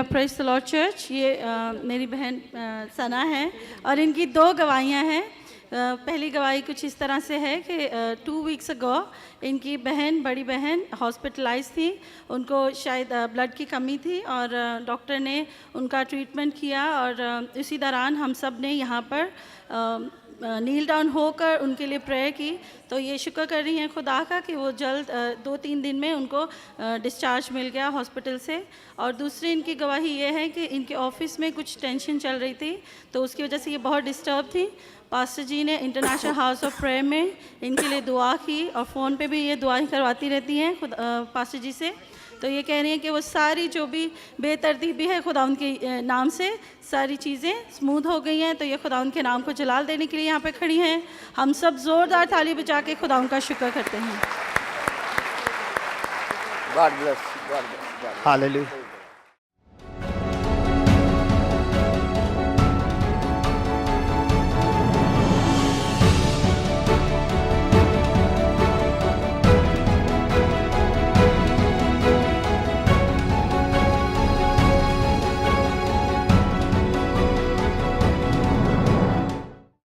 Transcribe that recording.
Praise the Lord church. ये मेरी बहन सना है और इनकी 2 गवाहियाँ हैं। पहली गवाही कुछ इस तरह से है कि 2 वीक्स अगो इनकी बड़ी बहन हॉस्पिटलाइज थी। उनको शायद ब्लड की कमी थी और डॉक्टर ने उनका ट्रीटमेंट किया और इसी दौरान हम सब ने यहाँ पर नील डाउन होकर उनके लिए प्रेयर की। तो ये शुक्र कर रही हैं खुदा का कि वो जल्द 2-3 दिन में उनको डिस्चार्ज मिल गया हॉस्पिटल से। और दूसरी इनकी गवाही ये है कि इनके ऑफिस में कुछ टेंशन चल रही थी, तो उसकी वजह से ये बहुत डिस्टर्ब थी। पास्टर जी ने इंटरनेशनल हाउस ऑफ प्रेयर में इनके लिए दुआ की और फ़ोन पे भी ये दुआ ही करवाती रहती हैं खुद पास्टर जी से। तो ये कह रही हैं कि वो सारी जो भी बेतरतीबी है खुदा उनके नाम से सारी चीज़ें स्मूथ हो गई हैं। तो ये खुदा उनके नाम को जलाल देने के लिए यहाँ पे खड़ी हैं। हम सब ज़ोरदार ताली बजा के खुदा उनका शुक्र करते हैं। God bless. God bless. God bless. Hallelujah.